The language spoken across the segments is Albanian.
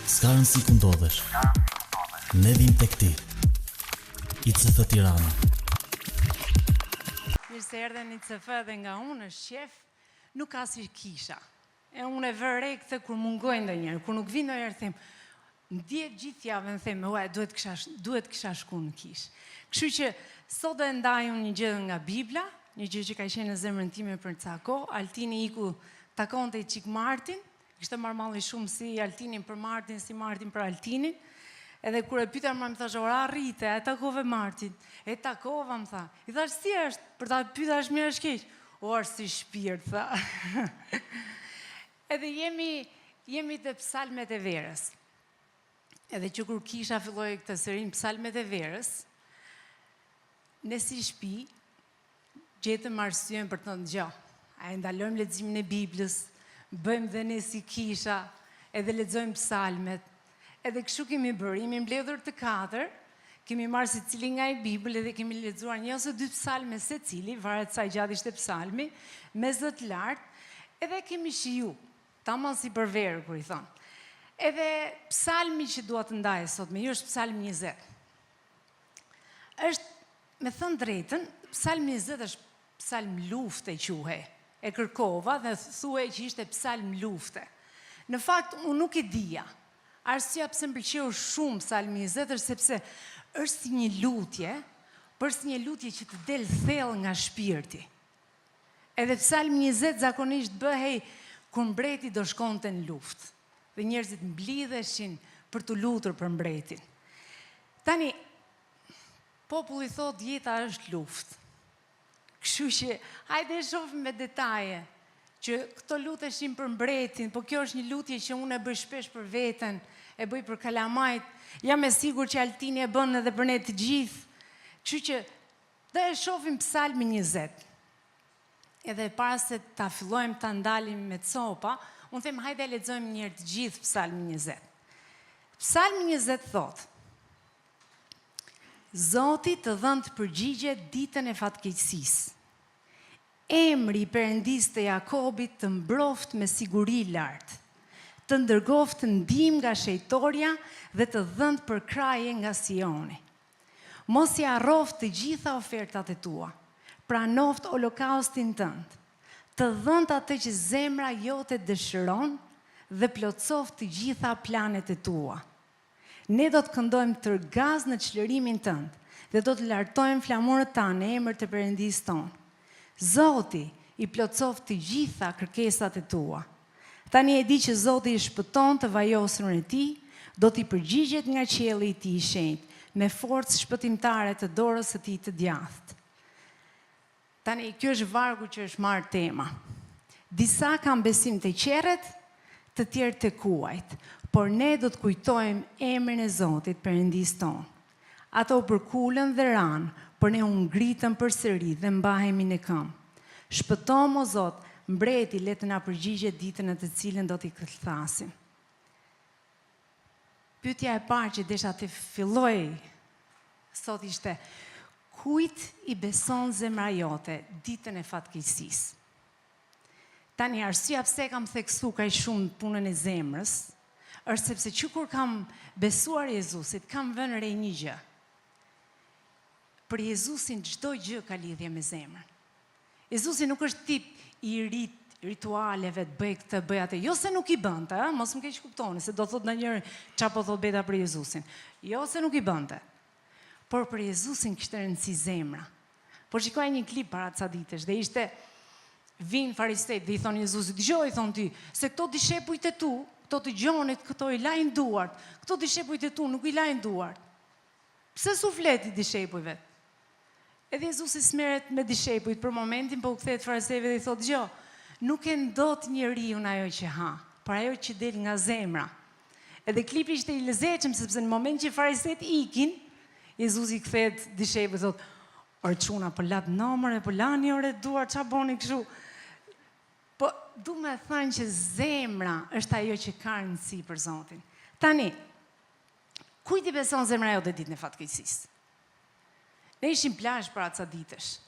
S'ka rëndësi ku ndodhesh. Ne vim tek ti. ICF Tirana. Mirë se erdhen ICF dhe nga unë është qef, nuk ka si kisha. E unë e vërre këtë kur mungoj ndonjëherë, kur nuk vi ndonjëherë them, ndjek gjithë javën them, duhet kisha shku në kish. Kështu që sot do ndaj unë një gjë nga Bibla, një gjë që ka qenë në zemrën time për ca kohë. Altini iku takonte i çik Martin, kishte marrmalli shumë si Altinin për Martin, si Martin për Altinin. Edhe kur e pyeta më thash, "Ora arrite, e takove Martin." E takova, më tha. I thash, "Si është?" Për ta pyetur është mirë është keq. O, është si shpirt, tha. Edhe jemi te psalmet e verës. Edhe që kur kisha filloi këtë serin psalmet e verës, ne si shtëpi gjetëm arsyen për të thënë gjë. A e ndalojmë leximin e Biblës, bëjmë dhe ne si kisha, edhe lexojmë psalmet. Edhe kështu kemi bërë, jemi mbledhur të katër, kemi marrë secili nga i Bibël edhe kemi lexuar një ose dy psalme secili, varet sa i gjatë ishte psalmi, me zë të lartë, edhe kemi shiju, tamam si për verë, kur i thonë. Edhe psalmi që dua të ndaj sot me ju është psalmi 20. Është, me thënë drejtën, psalmi 20 është psalm lufte quhej. E kërkova dhe thuaj që ishte psalm lufte. Në fakt, unë nuk e dija. Arsyeja pse më pëlqeu shumë psalmi 20 është sepse është si një lutje, por si një lutje që të del thellë nga shpirti. Edhe psalmi 20 zakonisht bëhej kur mbreti do shkonte në luftë dhe njerëzit mblidheshin për të lutur për mbretin. Tani, populli thot jeta është luftë. Kështu që, hajde e shohim me detaje, që këto luteshin për mbretin, po kjo është një lutje që unë e bëj shpesh për veten, e bëj për kalamajt, jam e sigur që Altini e bën edhe për ne të gjithë. Kështu që, dhe e shohim psalmin 20. Edhe para se ta fillojmë ta ndalim me copa, unë them hajde lexojmë një herë të gjithë psalmin 20. Psalmi 20 thotë: Zoti të dhënë të përgjigjet ditën e fatkeqësisë. Emri i Perëndisë të Jakobit të mbroft me siguri lartë, të ndërgoft ndihmë nga shejtoria dhe të dhënë përkraje nga Sioni. Mos i harroft të gjitha ofertat e tua, pranoft holokaustin tënd, të dhënë atë që zemra jote dëshiron dhe plotsoft të gjitha planet e tua. Ne do të këndojmë tërgaz në çlirimin tënd dhe do të lartojmë flamurët tanë në emër të Perëndisë tonë. Zoti i plotsoft të gjitha kërkesat e tua. Tani e di që Zoti i shpëton të vajosur e tij, do t'i përgjigjet nga qielli i tij i shenjtë, me forcë shpëtimtare të dorës së tij të djathtë. Tani kjo është vargu që është marrë tema. Disa kanë besim të qerret, të tjerë të kuajt, por ne do të kujtojmë emrin e Zotit Perëndisë tonë. Ato përkulën dhe ranë, por ne u ngritëm përsëri dhe mbahemi në këmbë. Shpëtom o Zot, mbreti le të na përgjigjet ditën në të cilën do t'i këllthasim. Pyetja e parë që desha të filloj sot ishte: kujt i beson zemra jote ditën e fatkeqësisë? Tani arsyeja pse kam theksu kaq shumë punën e zemrës është sepse që kur kam besuar Jezusit, kam vënë re një gjë. Për Jezusin çdo gjë ka lidhje me zemrën. Jezusi nuk është tip i ritualeve, të bëj këtë, bëj atë. Jo se nuk i bënte, mos më keq kuptoni, se do thot ndonjëherë çfarë po thot beta për Jezusin. Jo se nuk i bënte. Por për Jezusin kishte rëndësi zemra. Por shikoj një klip para ca ditësh dhe ishte vinë fariseut dhe i thonë Jezusit: "Dgjoj, thon ti, se këto dishepujt e tu, këto të gjonit, këto i lajnë duart. Këto dishepujt e tu nuk i lajnë duart. Pse s'u fleti dishepujve?" Edhe Jezusi smeret me dishepujt për momentin, po u kthehet fariseve dhe i thotë: "Dgjoj, nuk e ndot njeriu ajo që ha, por ajo që del nga zemra." Edhe klipi ishte i lezetshëm sepse në moment që fariseut ikin, Jezusi kthehet dishepujt dhe thotë: "Or çuna, po lat nomër, po lani ore duar, ç'a boni kështu?" Po du me thënë që zemra është ajo që ka rëndësi për Zotin. Tani, kujt i beson zemra jote ditën e fatkeqësisë? Ne ishim plazh para ca ditësh.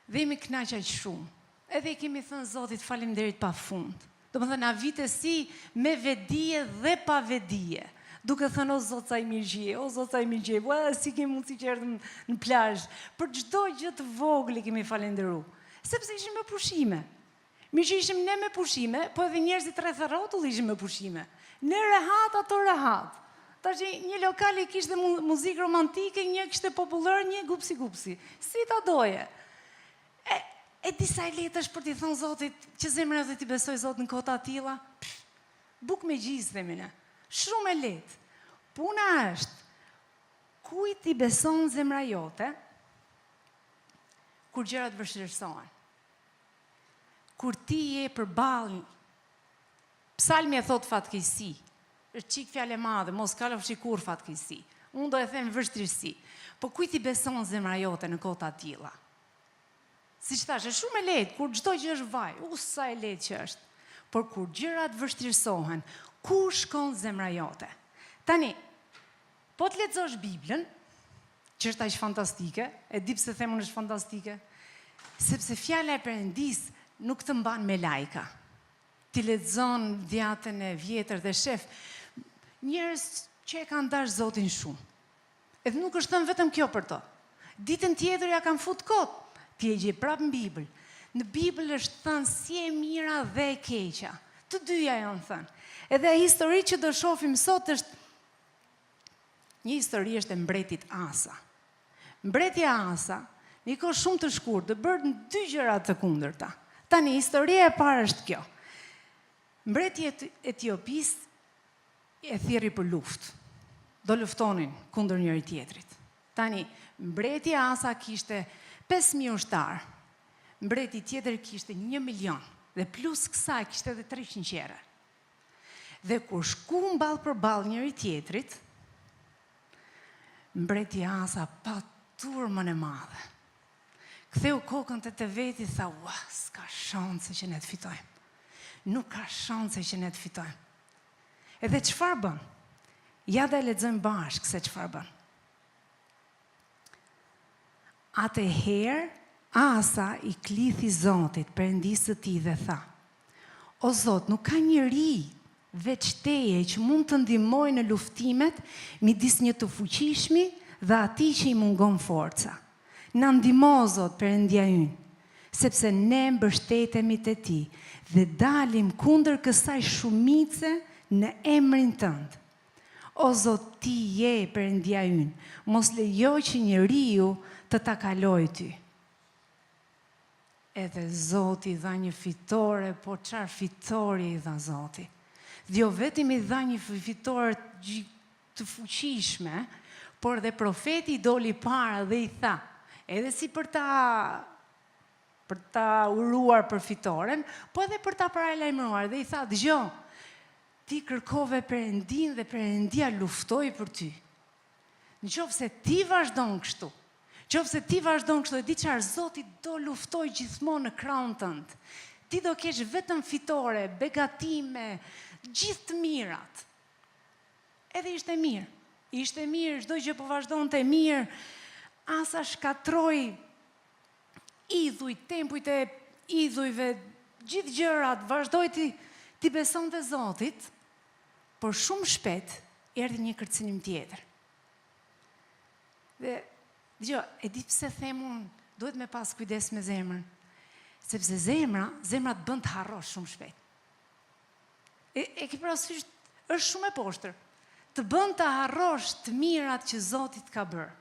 Dhe jemi kënaqur shumë. Edhe i kemi thënë Zotit faleminderit pafund. Do më thënë, a vitesi me vedije dhe pa vedije. Duke thënë, o Zotë sa i mirëgjie, o Zotë sa i mirëgjie, si kemi mundësi që erdhëm në plazh, për çdo gjë të vogël i kemi falenderu. Sepse ishim me pushime. Mirë që ishim ne me pushime, po edhe njerëzit rreth rrotull ishim me pushime. Ne rehat, ato rehat. Tash një lokal i kishte muzikë romantike, një kishte popullor, një gupsi. Si ta doje? E disa e letë është për t'i thonë Zotit, që zemra dhe t'i besoj Zot në kota tilla, buk me gjizë themi ne. Shumë e letë. Puna është, kujt t'i beson zemra jote, kur gjërat vështirësohen. Kur ti je përballë, Psalmi e thot fatkeqësi, është çik fjalë e madhe, mos kalofshi kur fatkeqësi. Unë do e them vështirësi. Po kujt t'i beson zemra jote në kota tilla? Si që thashe, shumë e lehtë, kur çdo gjë është vaj, sa e lehtë që është. Por kur gjërat vështirësohen, ku shkon zemra jote? Tani, po të lexosh Biblën, që është aq fantastike, e di pse them unë është fantastike, sepse fjala e Perëndis nuk të mban me lajka. Ti lexon Dhjatën e Vjetër dhe shef njerëz që e kanë dash Zotin shumë. Edhe nuk është thënë vetëm kjo për to. Ditën tjetër ja kanë fut kot. Ti e gje prapë në Bibël. Në Bibël është thënë si e mira dhe e keqja. Të dyja janë thënë. Edhe histori që do shohim sot është një histori është e mbretit Asa. Mbretja Asa, një kohë shumë të shkurtër, bërë në 2 gjëra të kundërta. Tani historia e parë është kjo. Mbreti i Etiopis e thirri për luftë. Do luftonin kundër njëri tjetrit. Tani mbreti Asa kishte 5.000 ushtarë, mbreti tjetër kishte 1 milion, dhe plus kësaj kishte edhe 300 qere. Dhe kur shku mballë për ballë njëri tjetrit, mbreti Asa pa turmën e madhe. Ktheu kokën te veti, tha, s'ka shanse që ne të fitojmë. Nuk ka shanse që ne të fitojmë. Edhe çfarë bën? Ja dhe lexojmë bashkë se çfarë bën. Atëherë, Asa i klithi Zotit, Perëndisë së tij dhe tha: O Zot, nuk ka njeri veç teje që mund të ndihmojë në luftimet midis një të fuqishmi dhe atij që i mungon forca. Na ndihmo, Zot, Perëndia ynë, sepse ne mbështetemi te ti dhe dalim kundër kësaj shumice në emrin tënd. O Zot, ti je Perëndia ynë, mos lejo që njeriu të ta kaloj ty. Edhe Zoti dha një fitore, po çfarë fitore i dha Zoti? Dhe jo vetëm i dha një fitore të fuqishme, por dhe profeti i doli para dhe i tha, edhe si për ta uruar për fitoren, po edhe për ta paralajmëruar, dhe i tha, dëgjoj, ti kërkove Perëndin dhe Perëndia luftoi për ty. Nëse ti vazhdon kështu, qofse ti vazhdon kështu, e di çfarë, Zoti do luftoj gjithmonë në krahun tënd. Ti do kesh vetëm fitore, begatime, gjithë të mirat. Edhe ishte mirë. Ishte mirë, çdo gjë po vazhdonte mirë. Asa shkatroi idhuj, tempujt e idhujve, gjithë gjërat, vazhdoi ti besonte Zotit, por shumë shpejt erdhi një kërcënim tjetër. Dhe dëgjoj, e di pse them unë, duhet me pas kujdes me zemrën. Sepse zemra të bën të harrosh shumë shpejt. E ke parasysh, është shumë e poshtër. Të bën të harrosh të mirat që Zoti të ka bërë.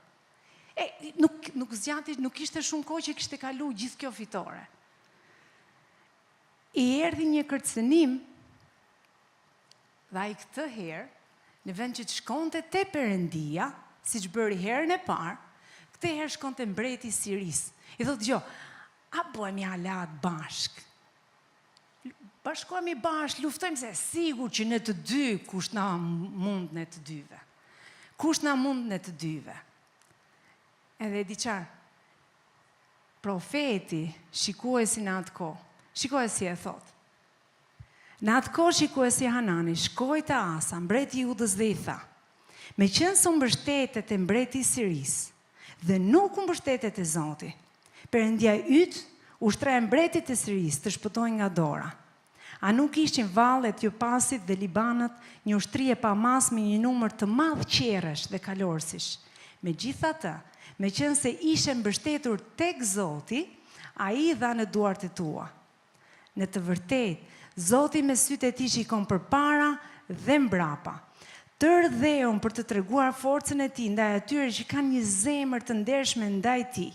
Nuk ishte shumë kohë që kishte kalu gjithë kjo fitore. I erdhi një kërcënim, dhe ai këtë herë, në vend që të shkonte te Perëndia, siç bëri herën e parë, këtë herë shkonte mbreti i Sirisë. I thotë, dëgjoj, a bëhemi alat bashk? Bashkohemi bashk, luftojmë, se sigur që ne të dy, kush na mund ne të dyve. Kush na mund ne të dyve. Edhe di çfarë? Profeti, shikuesi në atë kohë, shikoj si e thotë. Në atë kohë shikuesi Hanani shkoi te Asa, mbreti i Judës, dhe i tha: meqense u mbështetet te mbreti i Sirisë dhe nuk u mbështetet te Zoti, Perëndia yt ushtroi mbretit të Sirisë të shpëtojë nga dora. A nuk ishin vallet Jopasit dhe Libanët një ushtri e pamas me një numër të madh qerresh dhe kalorësish. Megjithatë, meqense ishe mbështetur tek Zoti, ai dha në duart e tua. Në të vërtetë, Zoti me sytë e tij shikon përpara dhe mbrapa. Të rdheun për të treguar forcën e tij ndaj atyre që kanë një zemër të ndershme ndaj tij.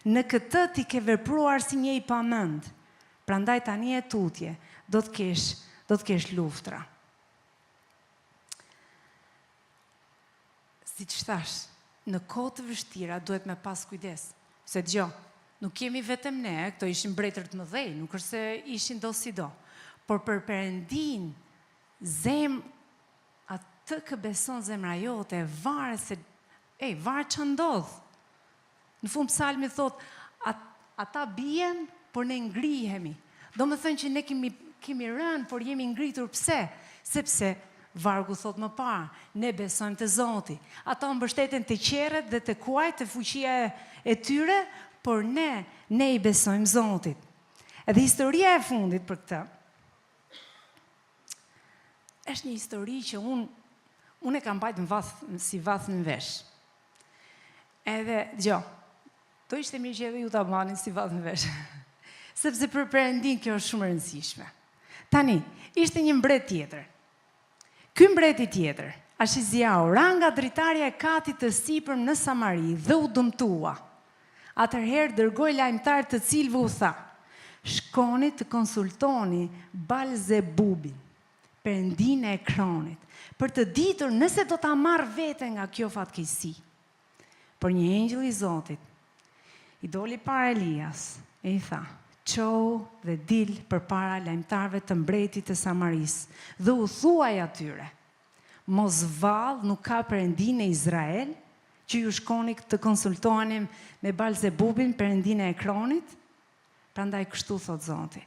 Në këtë ti ke vepruar si një i pamend. Prandaj tani e tutje, do të kesh luftra. Siç thash, në kohë të vështira duhet me pas kujdes. Se dëgjoj, nuk kemi vetëm ne, këto ishin mbretër të mëdhej, nuk është se ishin do si do. Por për Perëndin, atë kë beson zemra jote, varet që ndodh. Në fund psalmi thot, ata bien, por ne ngrihemi. Do më thënë që ne kemi rënë, por jemi ngritur. Pse? Sepse vargu thot më parë, ne besojmë të Zoti. Ata mbështeten të qerret dhe të kuajt, të fuqia e tyre, por ne i besojmë Zotit. Edhe historia e fundit për këtë, është një histori që unë e kam bajtë si vath në vesh. Edhe, do ishte mirë që edhe ju ta bani si vath në vesh. Sepse për Perëndin kjo është shumë e rëndësishme. Tani, ishte një mbret tjetër. Ky mbreti tjetër, Ashiziau, ra nga dritarja e katit të sipërm në Samari dhe u dëmtua. Atëherë dërgoi lajmtar të cilëve u tha: shkoni të konsultoni Balzebubin, Perëndin e ekranit, për të ditur nëse do ta marr veten nga kjo fatkeqësi. Por një engjëll i Zotit i doli para Elias e i tha: qou dhe dil përpara lajmtarëve të mbretit të Samaris dhe u thuaj atyre: mos vallë nuk ka Perëndin e Izrael, që ju shkoni të konsultoheni me Balzebubin, Perëndin e ekranit? Prandaj kështu thot Zoti: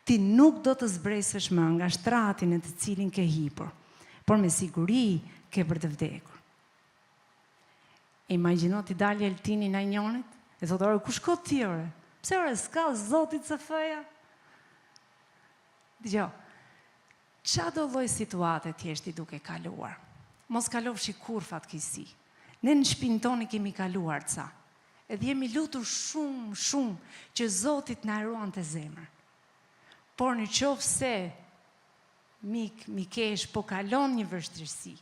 ti nuk do të zbresësh më nga shtrati në të cilin ke hipur, por me siguri ke për të vdekur. Imagjino ti dalë Eltini në njënit, e thotë: ore, ku shko ti ore? Pse ore, s'ka Zotit së feja? Dgjoj, çado lloj situate ti je duke kaluar. Mos kalofshi kur fatkeqësi. Ne në shpinën tonë kemi kaluar ca. Edhe jemi lutur shumë që Zotit na ruan të zemër. Por në qoftë se mikesh po kalon një vështirësi,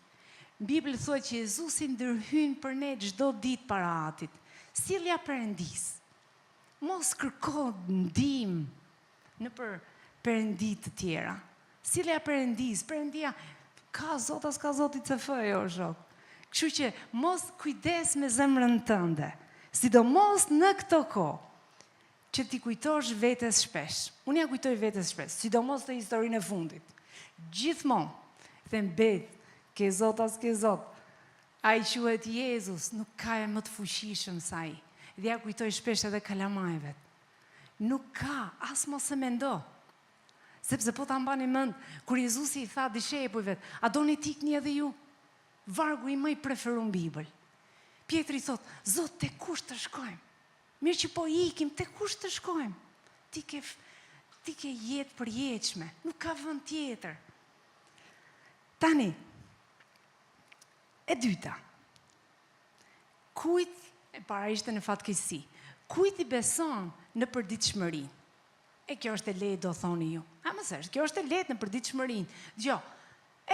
Bibla thuhet që Jezusi ndërhyn për ne çdo ditë para Atit. Sillja Perëndis. Mos kërko ndihmë në për perëndi të tjera. Sillja Perëndis, Perëndia ka Zot as ka Zotit të fejo, shok. Kështu që mos kujdes me zemrën tënde, sidomos në këtë kohë që ti kujtosh vetes shpesh. Unë ja kujtoj vetes shpesh, sidomos të historinë e fundit. Gjithmonë them bet, ke Zot as ke Zot. Ai quhet Jezus, nuk ka e më të fuqishëm se ai. Dhe ja kujtoj shpesh edhe kalamajve. Nuk ka, as mos e mendo. Sepse po ta mbani mend kur Jezusi i tha dishepujve: a doni të ikni edhe ju? Vargu i më i preferuar në Bibël. Pietri thot: Zot, te kush të shkojmë? Mirë që po ikim, te kush të shkojmë? Ti ke jetë përjetshme, nuk ka vend tjetër. Tani, e dyta. Kujt, e para ishte në fatkeqësi, kujt i beson në përditshmërinë? E kjo është e lehtë, do thoni ju. Ama s'është, kjo është e lehtë në përditshmërinë. Dgjoj,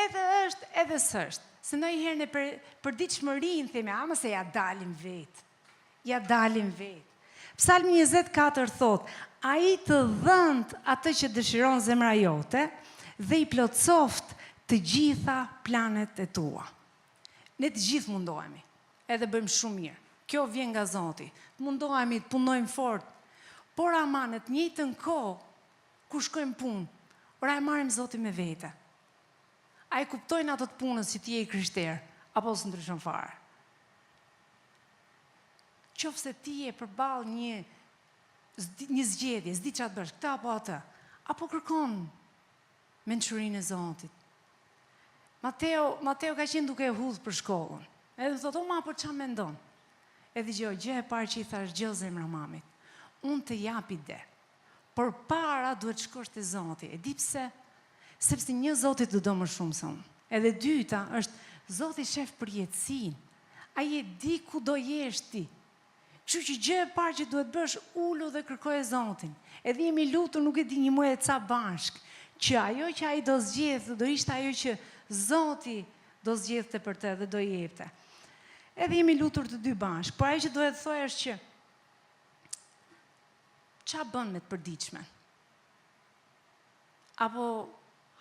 edhe është, edhe s'është. Se ndonjëherë në përditshmërinë themi: ama se ja dalim vetë. Ja dalim vetë. Psalmi 24 thot: ai të dhënë atë që dëshiron zemra jote dhe i plotsoft të gjitha planet e tua. Ne të gjithë mundohemi, edhe bëjmë shumë mirë. Kjo vjen nga Zoti. Mundohemi të punojmë fort, por ama në të njëjtën kohë, ku shkojmë punë, ora e marrim Zotin me vete. A e kuptojnë ato të punës që ti je i krishterë, apo së ndryshon fare? Qofse ti je përballë një zgjedhje, s'di çfarë bësh, këtë apo atë, apo kërkon mençurinë e Zotit. Mateo ka qenë duke hudhë për shkollën. Edhe thotë: o ma, po ç'a mendon? E dëgjoj, gjë e parë që i thash: gjë zemra mamit, unë të jap ide, por para duhet shkosh te Zoti. E di pse? Sepse një Zoti të do më shumë se unë. Edhe dyta është Zoti shef për jetësinë. Ai e di ku do jesh ti. Kështu që gjë e parë që duhet bësh, ulu dhe kërkoje Zotin. Edhe jemi lutur nuk e di një muaj e ca bashk, që ajo që ai do zgjedhë do ishte ajo që Zoti do zgjedhte për të dhe do jepte. Edhe jemi lutur të dy bashk, por ajo që duhet të thoj është që ç'a bën me të përditshme? Apo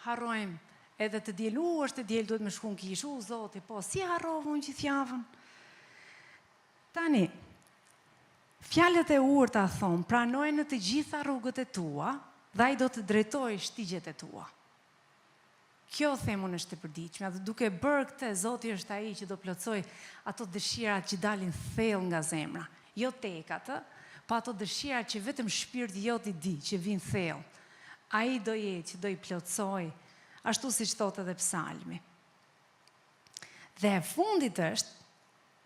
harrojmë edhe të diel, është të diel, duhet me shku në kishë, Zoti, po, si harrova unë gjithë javën? Tani, fjalët e urta thonë, pranoj në të gjitha rrugët e tua, dhe ai do të drejtojë shtigjet e tua. Kjo themun është e përditshme, dhe duke bërë këtë, Zoti është ai që do plotësoj ato dëshirat që dalin thellë nga zemra. Jo tek atë, pa ato dëshirat që vetëm shpirti jot i di, që vijnë thellë. Ai do jetë që do i plotësoj, ashtu siç thotë edhe Psalmi. Dhe e fundit është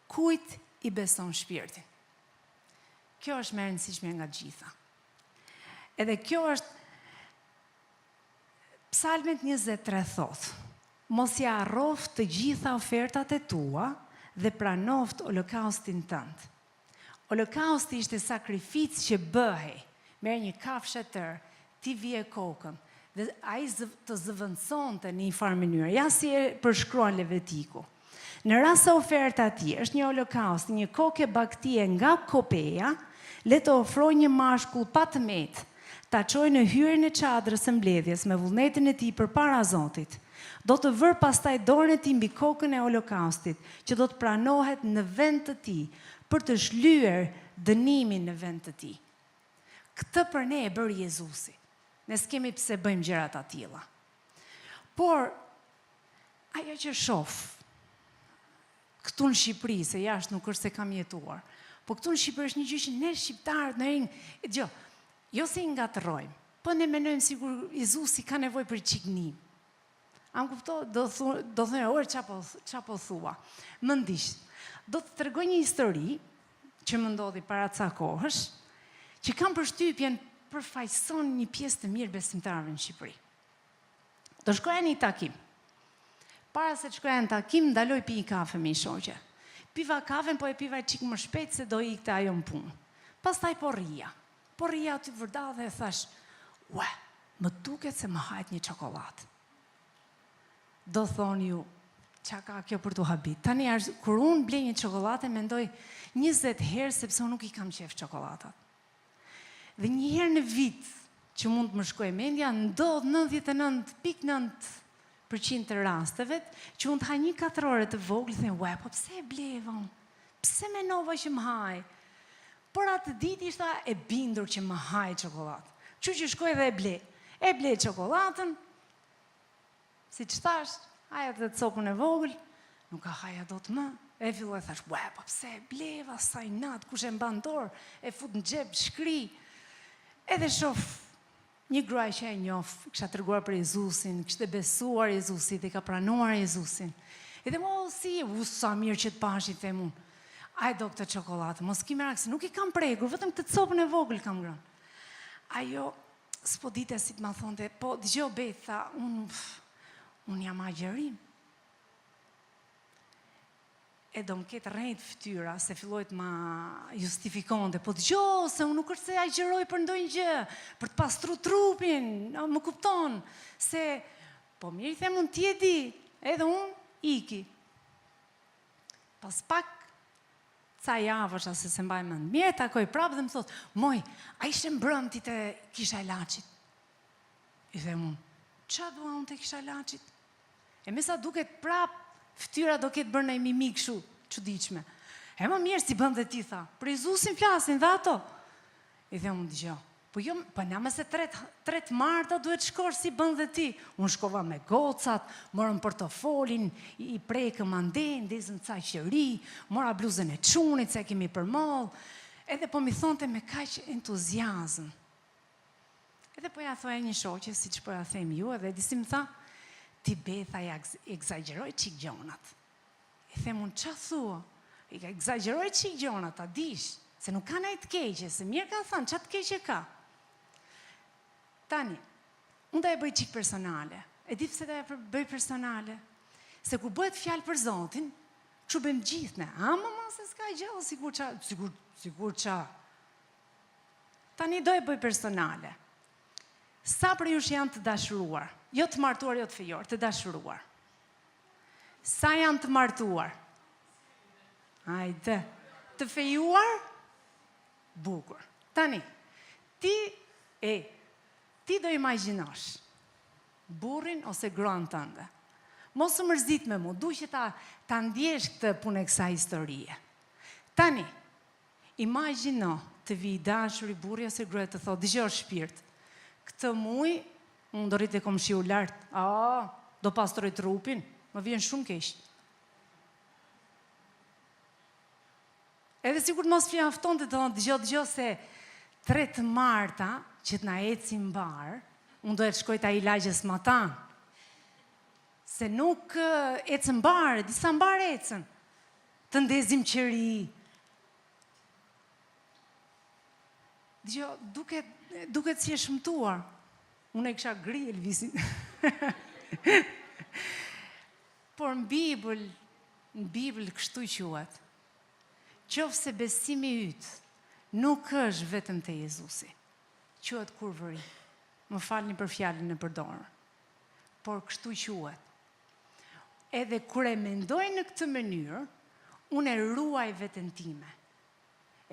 kujt i beson shpirtin. Kjo është më e rëndësishme nga gjitha. Edhe kjo është Psalmet 23 thotë: mos ja harrof të gjitha ofertat e tua dhe pranoft holokaustin tënd. Holokausti ishte sakrificë që bëhej, merr një kafshë të tërë, ti vije kokën, dhe ai të zëvendësonte në një farë mënyrë, ja si e përshkruan Levitiku. Në rast se oferta e tij është një holokaust, një kokë baktie nga kopeja, le të ofrojë një mashkull pa tmet, ta çojë në hyrjen e çadrës së mbledhjes me vullnetin e tij përpara Zotit. Do të vër pastaj dorën e tij mbi kokën e holokaustit, që do të pranohet në vend të tij, për të shlyer dënimin në vend të tij. Këtë për ne e bëri Jezusi. Ne s'kemi pse bëjmë gjërat të tilla. Por ajo që shoh këtu në Shqipëri, se jashtë nuk është se kam jetuar, po këtu në Shqipëri është një gjë që ne shqiptarët në rinj, jo se i ngatërrojmë, po ne mendojmë sigur Jezusi ka nevojë për çiknim. A më kupto, do thonë, orë qa po thua. Më ndish, do të tregoj një histori që më ndodhi para ca kohësh, që kam përshtypjen përfaqëson një pjesë të mirë besimtarëve në Shqipëri. Do shkoja një takim. Para se të shkoja në takim, ndaloj pi një kafe me një shoqe. Piva kafen, po e piva çik më shpejt se do ikte ajo në punë. Pastaj po rria. Po rria aty vërdall dhe e thash, ue, më duket se më hajt një çokoladë. Do thoni ju, qa ka kjo për të habit? Tani, kur unë blej një çokoladë, mendoj 20 herë sepse unë nuk i kam qef çokoladat. Dhe një herë në vit që mund të më shkoj mendja, ndodh 99.9% të rasteve që unë të haj një 4 ore të vogël dhe ue, po pse e bleva unë? Pse menova që më haj? Por atë ditë ishta e bindur që më haj çokoladë. Kështu që shkoj dhe e ble çokoladën, si që thash, aja të copën e vogël, nuk ka haja do të më. E filloj thash, ue, po pse e bleva, sa i natë, kush e mban dorë, e fut në xhep, shkri. Edhe shof një gruaj që e njoh, kisha treguar për Jezusin, kishte besuar Jezusit dhe ka pranuar Jezusin. Edhe mo, si, sa mirë që të pashi, them unë. Aj do këtë çokoladë, mos ki merak, se nuk i kam pregur, vetëm këtë copën e vogël kam ngrënë. Ajo, s'po dite si të ma thonte, po, dëgjoj Beth, tha, unë jam agjerim. E do më ketë rrejt fytyra, se filloj të ma justifikonte, po dëgjoj, se unë nuk është se agjeroj për ndonjë gjë, për të pastru trupin, më kupton, se, po mirë i them unë ti e di, edhe unë iki. Pas pak, ca javësh, ase se mbaj mend, mirë takoj prapë dhe më thot, moj, a ishe mbrëmtit e kisha ilaçit? I them unë, qa dua unë të kisha ilaçit? E me sa duket prapë, fytyra do ketë bërë në mimik kështu, çuditshme. E më mirë si bën dhe ti, tha, për Jezusin flasin dhe ato. I them unë dëgjoj, po jo, po na mëse 3 marta duhet shkosh si bën dhe ti. Unë shkova me gocat, morëm portofolin, i prekëm anden, ndezëm ca qeri, mora bluzën e çunit se kemi për mall. Edhe po mi thonte me kaq entuziazëm. Edhe po ja thoya një shoqe, siç po ja them ju, edhe disi më tha, ti Betha ja egzagjeroj qik gjonat. I them unë, qa thua? I ka egzagjeroj qik gjonat, a dish, se nuk ka najtë keqe, se mirë ka thënë, qa të keqe ka? Tani, unë da e bëj qik personale, E di pse ta bëj personale? Se kur bëhet fjalë për Zotin, që bëjmë gjithë ne. Mama, se s'ka gjallë, sigur qa. Tani do e bëj personale. Sa për jush janë të dashuruar? Jo të martuar, jo të fejor, të dashuruar. Sa janë të martuar? Hajde. Të fejuar? Bukur. Tani, ti do imagjinosh burrin ose gruan tënde. Mos u mërzit me mu, du që ta ndjesh këtë punë e kësa historie. Tani, imagjino të vi dashuri burri ose gruaja të thotë, dëgjoj shpirt, këtë muj, unë do rritë e kom shiu lartë, do pastroj trupin, më vjen shumë keq. Edhe sikur mos fjafton të thonë, dëgjoj se 3 marta, që t'na ecim barë, unë do e të shkoj ta i lagjës ma tanë. Se nuk ecën barë, disa barë ecën. Të ndezim qëri. Dëgjoj, duket si e shëmtuar. Unë e kisha gri Elvisin. Por në Bibël kështu quhet. Qofse besimi ytë nuk është vetëm te Jezusi. Quhet kurvëri. Më falni për fjalën e përdorur. Por kështu quhet. Edhe kur e mendoj në këtë mënyrë, unë e ruaj veten time.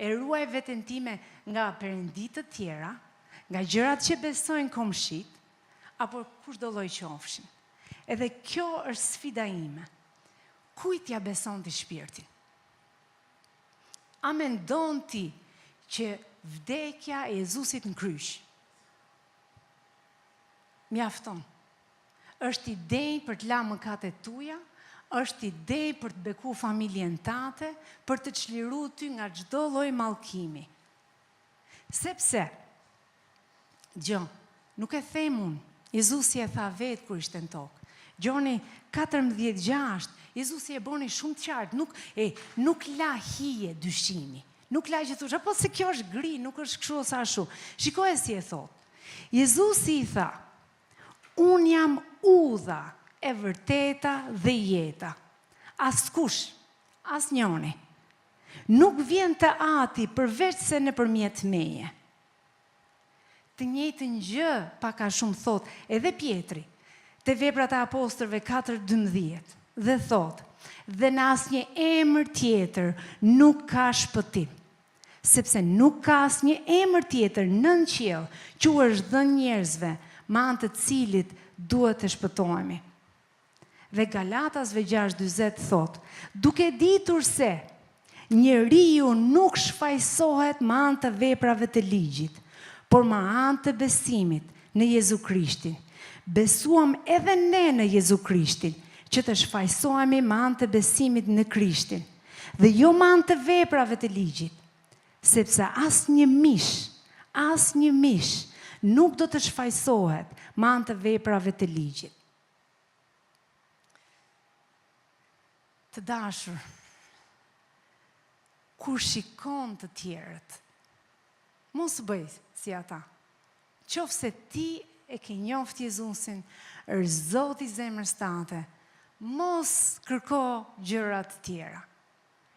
E ruaj veten time nga perëndit të tjera, nga gjërat që besojnë komshit, apo kushdo lloj qofshin. Edhe kjo është sfida ime. Kujt ja beson ti shpirtin? A mendon ti që vdekja e Jezusit në kryq mjafton? Është idej për të la mëkatet tuja, është idej për të beku familjen tate, për të çliru ty nga çdo lloj mallkimi. Sepse, nuk e them unë, Jezusi e tha vetë kur ishte në tokë. Gjoni 14:6, Jezusi e boni shumë të qartë, nuk la hije dyshimi. Nuk la që thush, apo se kjo është gri, nuk është kështu ose ashtu. Shikoj si e thot. Jezusi i tha, unë jam udha e vërteta dhe jeta. Askush, asnjoni, nuk vjen të Ati përveç se nëpërmjet meje. Të njëjtën gjë pak a shumë thot edhe Pietri, te Veprat e Apostërve 4:12, dhe thot, dhe në asnjë emër tjetër nuk ka shpëtim, sepse nuk ka asnjë emër tjetër nën qiell që është dhënë njerëzve, me anë të cilit duhet të shpëtohemi. Dhe Galatasve 6:40 thot, duke ditur se njeriu nuk shfaqsohet me anë të veprave të ligjit, por me anë të besimit në Jezu Krishtin. Besuam edhe ne në Jezu Krishtin, që të shfaqsohemi me anë të besimit në Krishtin, dhe jo me anë të veprave të ligjit, sepse asnjë mish nuk do të shfaqsohet me anë të veprave të ligjit. Të dashur, kur shikon të tjerët, mos bëj si ata. Qofse ti e ke njoft Jezusin, është Zoti i zemrës tate, mos kërko gjëra të tjera.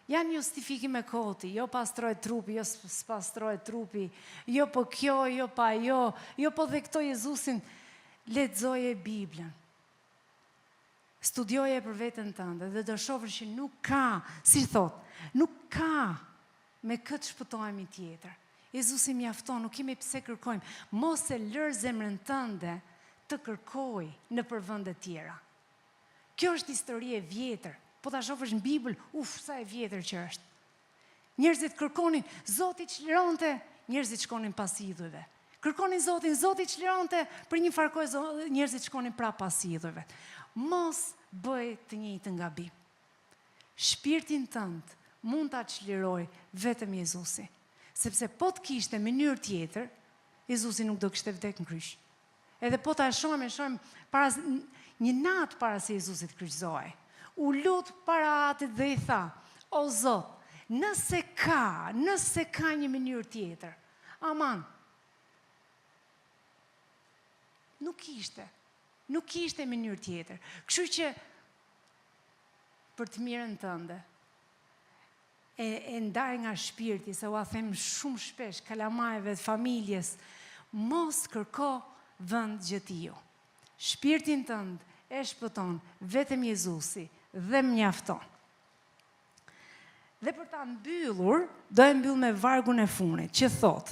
Janë justifikim e koti, jo pastrohet trupi, jo s'pastrohet trupi, jo po kjo, jo pa jo po dhe këto Jezusin, lexoje Biblën. Studioje për veten tënde dhe do shohësh që nuk ka, si thot, nuk ka me këtë shpëtohemi tjetër. Jezusi mjafton, nuk kemi pse kërkojmë. Mos e lër zemrën tënde të kërkoj në përvende tjera. Kjo është histori e vjetër. Po ta shohësh në Bibël, sa e vjetër që është. Njerëzit kërkonin, Zoti çlironte, njerëzit shkonin pas idhujve. Kërkonin Zotin, Zoti çlironte, për një farë kohë njerëzit shkonin prapë pas idhujve. Mos bëj të njëjtën gabim. Shpirtin tënd mund ta çliroj vetëm Jezusi. Sepse po të kishte në mënyrë tjetër, Jezusi nuk do kishte vdekur në kryq. Edhe po ta shohim para një natë para se Jezusi të kryqëzohej. U lut para Atit dhe i tha, o Zot, nëse ka një mënyrë tjetër, aman. Nuk ishte. Nuk kishte mënyrë tjetër. Kështu që për të mirën tënde, e ndaj nga shpirti, se ua them shumë shpesh, kalamajve të familjes, mos kërko vend gjëtiju. Shpirtin tënd e shpëton vetëm Jezusi dhe mjafton. Dhe për ta mbyllur, do e mbyll me vargun e funit, që thot,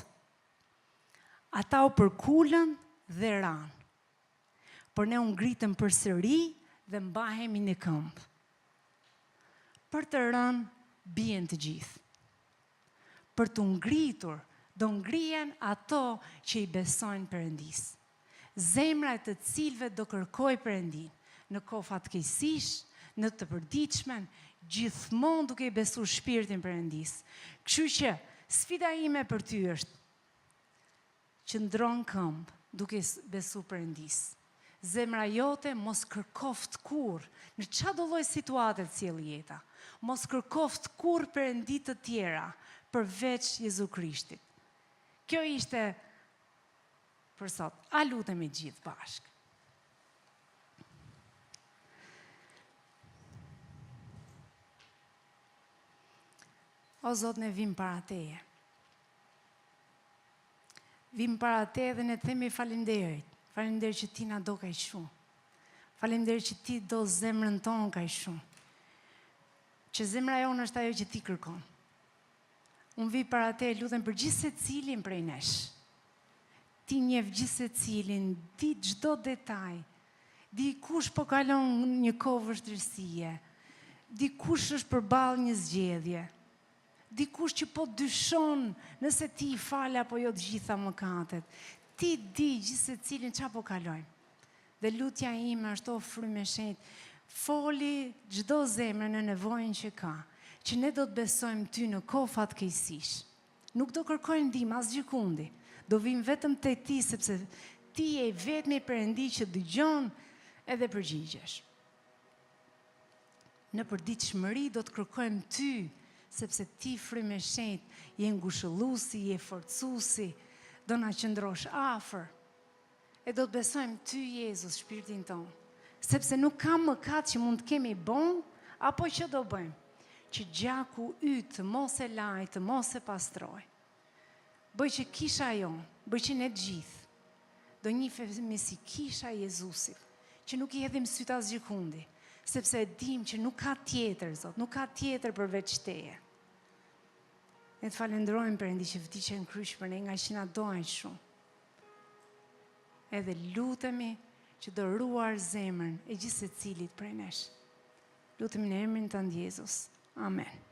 ata u përkullën dhe ranë, por ne u ngritëm përsëri dhe mbahemi në këmbë. Për të rënë, bien të gjithë. Për të ngritur, do ngrihen ato që i besojnë Perëndis. Zemra e të cilëve do kërkoj Perëndin, në kohë fatkeqësish, në të përditshmen, gjithmonë duke i besuar shpirtin Perëndis. Kështu që sfida ime për ty është që ndron këmbë duke besuar Perëndis. Zemra jote mos kërkoft kur, në çdo lloj situate të sjell jeta. Mos kërkoft kur perëndi të tjera përveç Jezu Krishtit. Kjo ishte për sot. A lutemi gjithë bashkë. O Zot, ne vim para Teje. Vim para Te dhe ne themi faleminderit. Faleminderit që Ti na do kaq shumë. Faleminderit që Ti do zemrën tonë kaq shumë. Që zemra jonë është ajo që Ti kërkon. Unë vi para Te, lutem për gjithë secilin prej nesh. Ti njeh gjithë secilin, di çdo detaj. Di kush po kalon një kohë vështirësie. Di kush është përballë një zgjedhje. Di kush që po dyshon nëse Ti i fal apo jo të gjitha mëkatet. Ti di gjithë secilin çfarë po kalojmë. Dhe lutja ime është o frymë e shenjtë, foli çdo zemër në nevojën që ka, që ne do të besojmë Ty në kohë fatkeqësish. Nuk do kërkojmë ndihmë asgjë kundi. Do vim vetëm te Ti, sepse Ti je vetmi Perëndi që dëgjon edhe përgjigjesh. Në përditshmëri do të kërkojmë Ty, sepse Ti frymë e shenjtë je ngushëlluesi, je forcuesi, do na qëndrosh afër. E do të besojmë Ty, Jezus, shpirtin tonë. Sepse nuk ka mëkat që mund të kemi bon, apo që do bëjmë. Që gjaku yt të mos e laj, të mos e pastroj. Bëj që kisha jonë, bëj që ne gjithë, do njihemi si kisha e Jezusit, që nuk I hedhim syt asgjë kundi, sepse e dim që nuk ka tjetër, Zot, nuk ka tjetër përveç Teje. Ne të falenderojmë Perëndi që vdiqe në kryq për ne, nga që na do aq shumë. Edhe lutemi që do ruar zemrën e gjithë secilit prej nesh. Lutemi në emrin Tënd, Jezus. Amen.